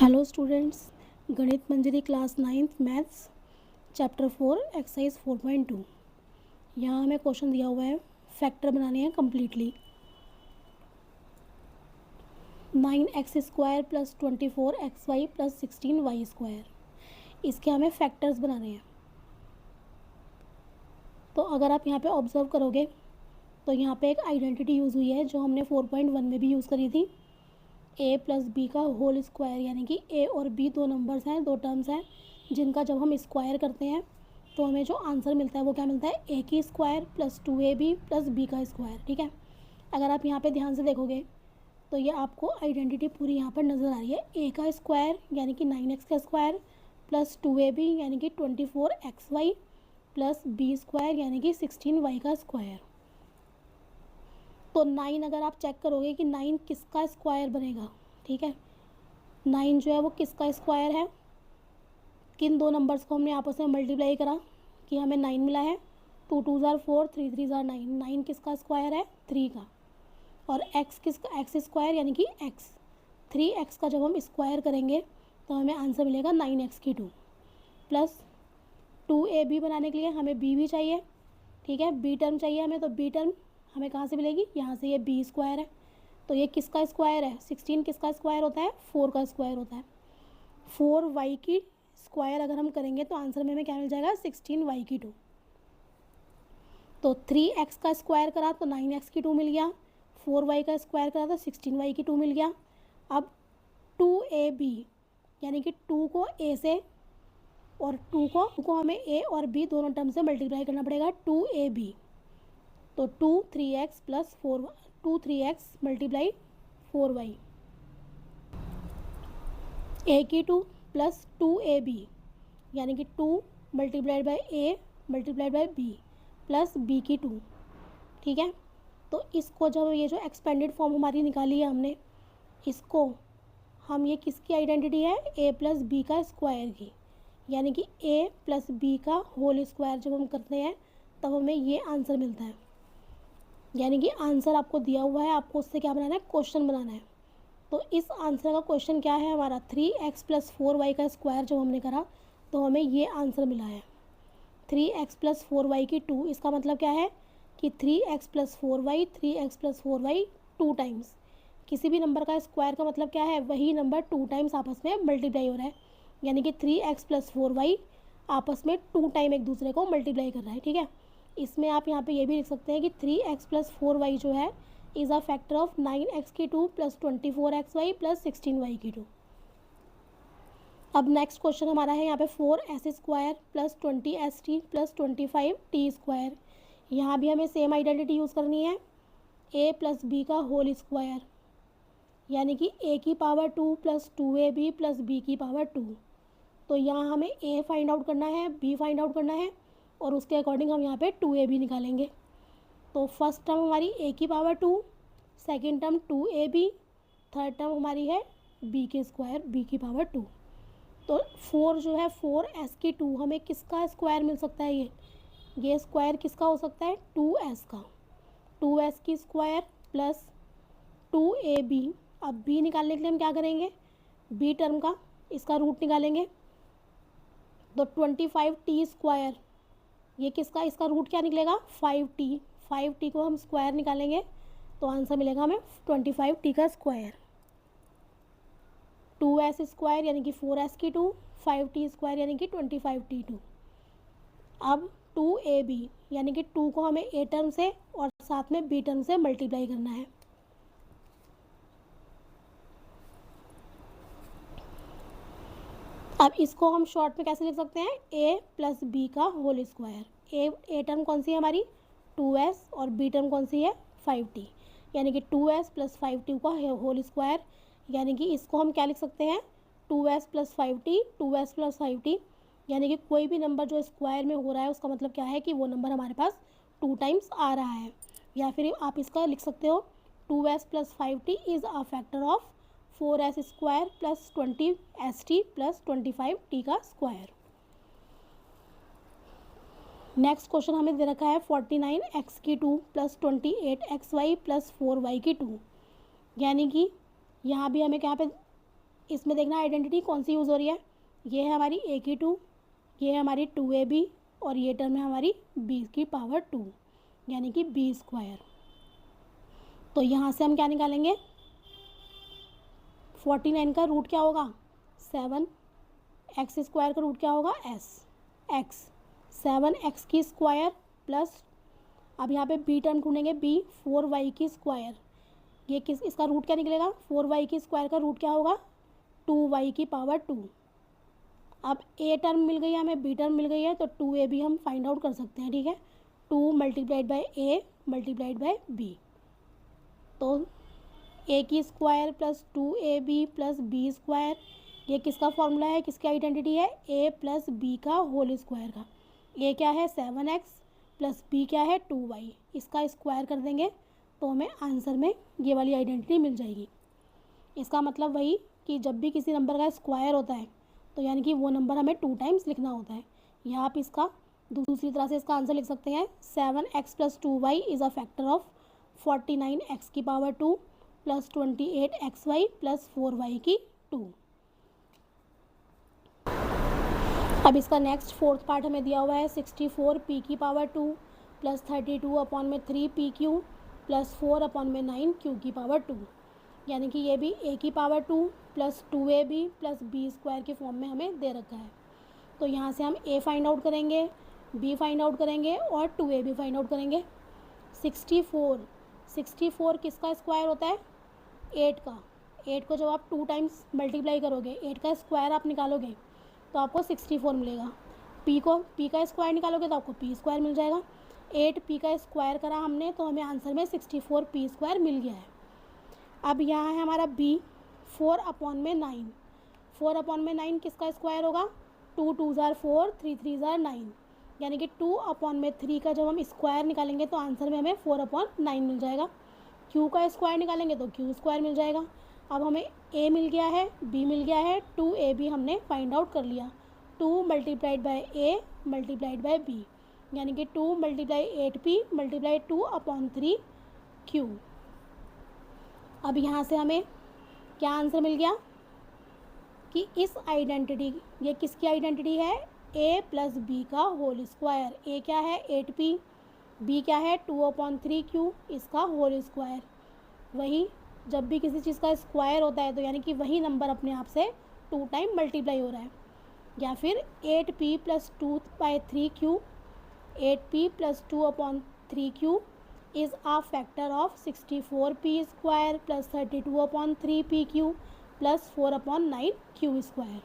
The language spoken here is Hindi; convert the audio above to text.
Hello students, Ganit Manjari class 9th maths chapter 4 exercise 4.2। यहाँ हमें क्वेश्चन दिया हुआ है, फैक्टर बनाने हैं कम्प्लीटली। 9x² + 24xy + 16y², इसके हमें फैक्टर्स बनाने हैं। तो अगर आप यहाँ पे ऑब्जर्व करोगे तो यहाँ पे एक आइडेंटिटी यूज़ हुई है जो हमने 4.1 में भी यूज़ करी थी। a + b का होल स्क्वायर, यानी कि a और b दो नंबर्स हैं, दो टर्म्स हैं जिनका जब हम स्क्वायर करते हैं तो हमें जो आंसर मिलता है वो क्या मिलता है, a की स्क्वायर + 2ab + b का स्क्वायर। ठीक है, अगर आप यहाँ पे ध्यान से देखोगे तो ये आपको आइडेंटिटी पूरी यहाँ पर नज़र आ रही है। a का स्क्वायर यानी कि 9x का स्क्वायर + 2ab यानी कि 24xy + b स्क्वायर यानी कि 16y का स्क्वायर। तो 9 अगर आप चेक करोगे कि 9 किसका स्क्वायर बनेगा, ठीक है, 9 जो है वो किसका स्क्वायर है, किन दो नंबर्स को हमने आपस में मल्टीप्लाई करा कि हमें 9 मिला है। 2 2 ज़ार 4, 3 3 ज़ार 9, 9 किसका स्क्वायर है, 3 का। और x किसका, x स्क्वायर यानी कि x, 3x का जब हम स्क्वायर करेंगे तो हमें आंसर मिलेगा 9x³ प्लस 2ab बनाने के लिए हमें b भी चाहिए। ठीक है, b टर्म चाहिए हमें, तो b टर्म हमें कहाँ से मिलेगी, यहाँ से। ये b स्क्वायर है तो ये किसका स्क्वायर है, 16 किसका स्क्वायर होता है, 4 का स्क्वायर होता है। 4y की स्क्वायर अगर हम करेंगे तो आंसर में हमें क्या मिल जाएगा, 16y³। तो 3x का स्क्वायर करा तो 9x³ मिल गया, 4y का स्क्वायर करा तो 16y² मिल गया। अब 2ab यानी कि 2 को a से और 2 को हमें a और b दोनों टर्म से मल्टीप्लाई करना पड़ेगा, 2ab। तो 2 3x + 4, 2 3x × 4y, a² + 2ab यानी कि 2 × a × b + b²। ठीक है, तो इसको जब ये जो एक्सपेंडेड फॉर्म हमारी निकाली है हमने, इसको हम, ये किसकी आइडेंटिटी है, a + b का स्क्वायर की, यानी कि a + b का होल स्क्वायर जब हम करते हैं तब हमें ये आंसर मिलता है। यानी कि आंसर आपको दिया हुआ है, आपको उससे क्या बनाना है, क्वेश्चन बनाना है। तो इस आंसर का क्वेश्चन क्या है हमारा, 3x + 4y का स्क्वायर जब हमने करा तो हमें ये आंसर मिला है, 3x + 4y²। इसका मतलब क्या है कि 3x + 4y, 3x + 4y 2 times. किसी भी नंबर का स्क्वायर का मतलब क्या है, वही नंबर 2 टाइम्स आपस में मल्टीप्लाई हो रहा है, यानी कि 3x + 4y आपस में 2 टाइम एक दूसरे को मल्टीप्लाई कर रहा है। ठीक है, इसमें आप यहाँ पे ये भी लिख सकते हैं कि 3x + 4y जो है is a factor of 9x² + 24xy + 16y²। अब नेक्स्ट क्वेश्चन हमारा है यहाँ पे 4s² + 20st + 25t²। यहाँ भी हमें सेम आइडेंटिटी यूज़ करनी है, a + b का होल स्क्वायर यानी कि a² + 2ab + b²। तो यहाँ हमें a फाइंड आउट करना है, b फाइंड आउट करना है और उसके अकॉर्डिंग हम यहाँ पे 2ab निकालेंगे। तो फर्स्ट टर्म हमारी a², second term 2ab, third term हमारी है b² b²। तो 4 जो है 4s² हमें किसका स्क्वायर मिल सकता है, ये स्क्वायर किसका हो सकता है, 2s का, 2s की स्क्वायर प्लस 2ab। अब b निकालने के लिए हम क्या करेंगे, b टर्म का इसका रूट निकालेंगे। तो 25t², ये किसका, इसका रूट क्या निकलेगा, 5t, 5t को हम स्क्वायर निकालेंगे तो आंसर मिलेगा हमें 25t का स्क्वायर। 2s² यानी कि 4s² 5t² यानी कि 25t²। अब 2ab यानी कि 2 को हमें a टर्म से और साथ में b टर्म से मल्टीप्लाई करना है। अब इसको हम शॉर्ट में कैसे लिख सकते हैं, a + b का होल स्क्वायर। a टर्म कौन सी है हमारी, 2s, और b टर्म कौन सी है, 5t, यानी कि 2s + 5t का होल स्क्वायर। यानी कि इसको हम क्या लिख सकते हैं, 2s + 5t, 2s + 5t, यानी कि कोई भी नंबर जो स्क्वायर में हो रहा है उसका मतलब क्या है कि वो नंबर हमारे पास 2 टाइम्स आ रहा है। या फिर आप इसका लिख सकते हो 2s + 5t is a factor of 4s² + 20st + 25t का स्क्वायर। नेक्स्ट क्वेश्चन हमें दे रखा है 49x² + 28xy + 4y², यानी कि यहाँ भी हमें क्या पे इसमें देखना आइडेंटिटी कौन सी यूज़ हो रही है। ये है हमारी ए की 2, ये है हमारी 2ab और ये टर्म है हमारी b की पावर 2 यानी कि b स्क्वायर। तो यहाँ से हम क्या निकालेंगे, 49 का रूट क्या होगा 7, एक्स स्क्वायर का रूट क्या होगा एक्स 7x की स्क्वायर प्लस, अब यहाँ पे बी टर्म ढूंढेंगे b 4y की स्क्वायर। ये किस, इसका रूट क्या निकलेगा, 4y की स्क्वायर का रूट क्या होगा 2y की पावर 2। अब ए टर्म मिल गई है हमें, बी टर्म मिल गई है, तो 2ab हम फाइंड आउट कर सकते हैं। ठीक है, 2 multiplied by A multiplied by B, तो ए की square plus 2ab plus B square, ये किसका फॉर्मूला है, किसकी आइडेंटिटी है, ए प्लस बी का होल स्क्वायर का। ए क्या है 7x प्लस बी क्या है 2y, इसका स्क्वायर कर देंगे तो हमें आंसर में ये वाली आइडेंटिटी मिल जाएगी। इसका मतलब वही कि जब भी किसी नंबर का स्क्वायर होता है तो यानी कि वो नंबर हमें 2 टाइम्स लिखना होता है। यहाँ आप इसका दूसरी तरह से इसका आंसर लिख सकते हैं, 7x plus 2y is a factor of 49x की power 2 plus 28xy plus 4y की 2। अब इसका नेक्स्ट फोर्थ पार्ट हमें दिया हुआ है 64p की पावर 2 प्लस 32 अपॉन में 3pq प्लस 4 अपॉन में 9q की पावर 2, यानी कि ये भी a की power 2 plus 2ab plus B square के फॉर्म में हमें दे रखा है। तो यहाँ से हम a फाइंड आउट करेंगे, b फाइंड आउट करेंगे और 2ab फाइंड आउट करेंगे। 64 किसका स्क्वायर होता है 8 का, 8 को जब आप 2 टाइम्स मल्टीप्लाई करोगे, 8 का स्क्वायर आप निकालोगे तो आपको 64 मिलेगा। p का स्क्वायर निकालोगे तो आपको p स्क्वायर मिल जाएगा। 8p का स्क्वायर करा हमने तो हमें आंसर में 64p स्क्वायर मिल गया है। अब यहाँ है हमारा b 4 अपॉन में 9, 4 अपॉन में 9 किसका स्क्वायर होगा, 2 2 ज़ार 4 3 3 ज़ार 9, यानी कि 2 अपॉन में 3 का जब हम स्क्वायर निकालेंगे तो आंसर में हमें 4 अपॉन 9 मिल जाएगा। q का स्क्वायर निकालेंगे तो q स्क्वायर मिल जाएगा। अब हमें a मिल गया है, b मिल गया है, 2ab हमने फाइंड आउट कर लिया। 2 multiplied by a multiplied by b, यानी कि 2 multiply 8p multiply 2 upon 3q। अब यहाँ से हमें क्या आंसर मिल गया कि इस आइडेंटिटी, ये किसकी आइडेंटिटी है, a प्लस बी का होल स्क्वायर। a क्या है 8p, b क्या है 2 अपॉन 3q, इसका होल स्क्वायर। वही जब भी किसी चीज़ का स्क्वायर होता है तो यानी कि वही नंबर अपने आप से 2 टाइम मल्टीप्लाई हो रहा है। या फिर 8p plus 2 by 3q, 8p plus 2 upon 3q is a factor of 64p square plus 32 upon 3pq plus 4 upon 9q square.